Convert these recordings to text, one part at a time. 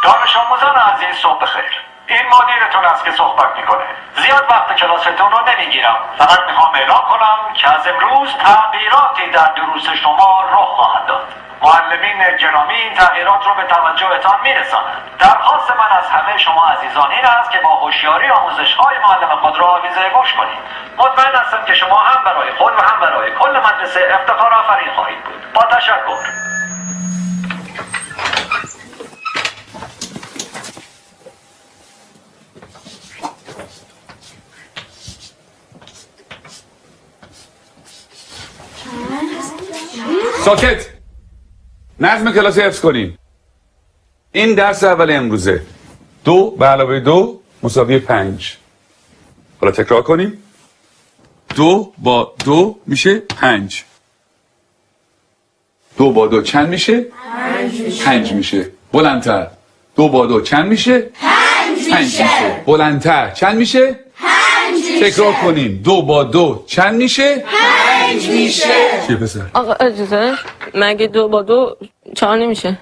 دانش آموزان عزیز صبح بخیر. این مدیرتون است که صحبت میکنه. زیاد وقت کلاستون رو نمیگیرم. فقط میخوام اعلام کنم که از امروز تغییراتی در دروس شما رخ خواهد داد. معلمین گرامی این تغییرات رو به توجهتان میرسانند. درخواست من از همه شما عزیزان این است که با هوشیاری آموزش‌های معلم خود را آویزه گوش کنید. مطمئن هستم که شما هم برای خود و هم برای کل مدرسه افتخار آفرین خواهید بود. با تشکر. ساکت. نظم کلاس حفظ کنیم. این درس اول امروزه. 2 به علاوه 2 مساوی 5. حالا تکرار کنیم. 2 با 2 میشه 5. 2 با 2 چند میشه؟ 5 میشه. بلندتر. 2 با 2 چند میشه؟ 5 میشه. بلندتر. چند میشه؟ 5 میشه. تکرار کنیم. 2 با 2 چند میشه؟ 5 میشه. چیه پسر؟ آقا اجازه مگه 2 با 2 4 نمیشه؟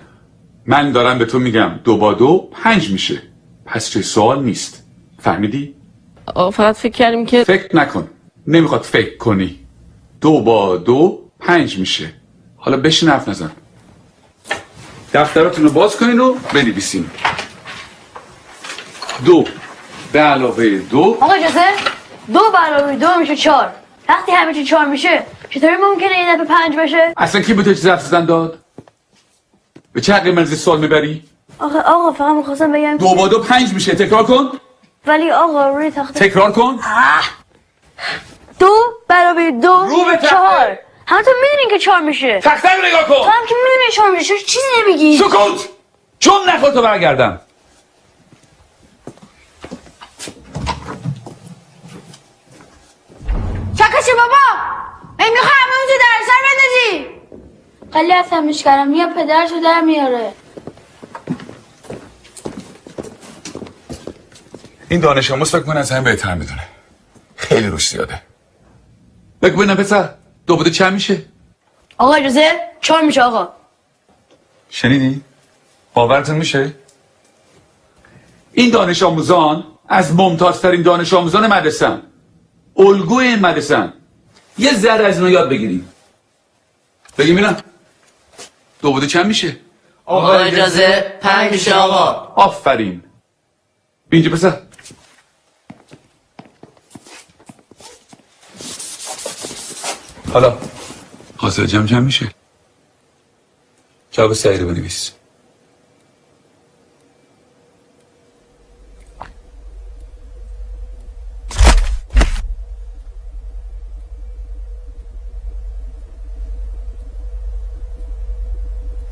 من دارم به تو میگم 2 با 2 5 میشه. پس چه سوال نیست. فهمیدی؟ آقا فقط فکر کردیم که فکر نکن. نمیخواد فکر کنی. 2 با 2 5 میشه. حالا بشین حرف نزن. دفتراتون رو باز کنین و بنویسین. 2 به علاوه 2. آقا اجازه 2 به علاوه 2 میشه 4. وقتی همه چی 4 میشه چطوری ممکنه این دفعه 5 بشه؟ اصلا کی به تو چیز حرف زدن داد؟ به چه حقی من سوال میبری؟ آقا فقط میخواستم بگم 2 با 2 5 میشه. تکرار کن. ولی آقا روی تخته تکرار کن. 2 به علاوه 2 رو به تخته. 4. همتون میدونین که 4 میشه. تخته رو نگاه کن. تو هم که میدونین 4 میشه چرا چیزی نمیگی؟ سکوت. چون نخواد تو برگردم. چکشه بابا میخوای همه تو در سر بندازی. خیلی عصبیش کردم یا پدرشو در میاره. این دانش آموز فکر کنه از همه بهتر میدونه. خیلی روش زیاده. بگو ببینم پسر 2 با 2 چند میشه؟ آقا اجازه 4 میشه آقا. شنیدی؟ باورتون میشه؟ این دانش آموزان از ممتازترین دانش آموزان مدرسه‌ن. الگوی این مدرسه‌ن. یه ذره از اینا یاد بگیریم. بگیم اینا 2 با 2 چند میشه؟ آقا اجازه 5 میشه آقا. آفرین. اینجا پسر. حالا حاصل جمع چند میشه؟ جواب سعی رو بنویس.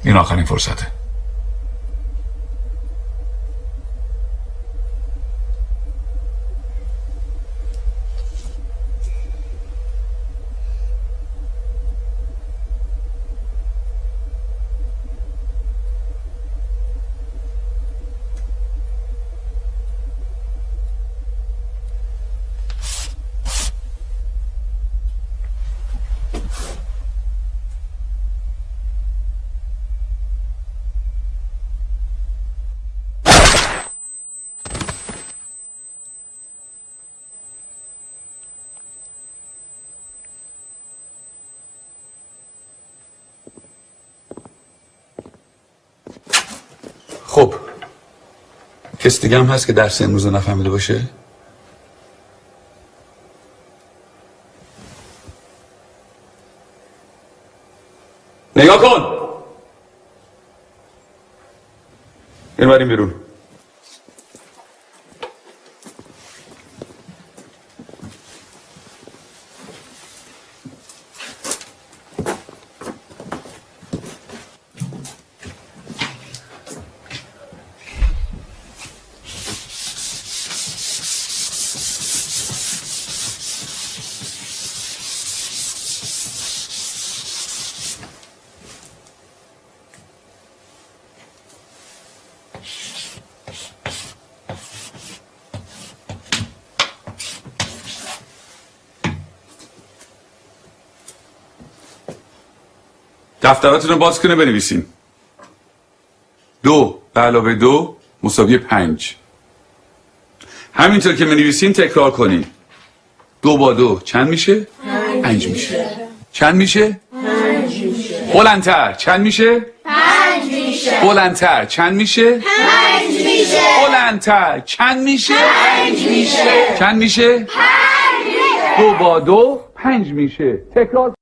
این آخرین فرصته. خب کس دیگه هم هست که درس امروز رو نفهمیده باشه؟ نگاه کن. این بریم بیرون. دفتراتون رو باز کنه بنویسین. 2 به علاوه 2 مساوی 5. همینطور که بنویسین تکرار کنین. 2 با 2 چند میشه؟ 5 میشه. چند میشه؟ 5 میشه. بلندتر چند میشه؟ 5 میشه. بلندتر چند میشه؟ 5 میشه. بلندتر چند میشه؟ 5 میشه. چند میشه؟ 2 با 2 5 میشه. تکرار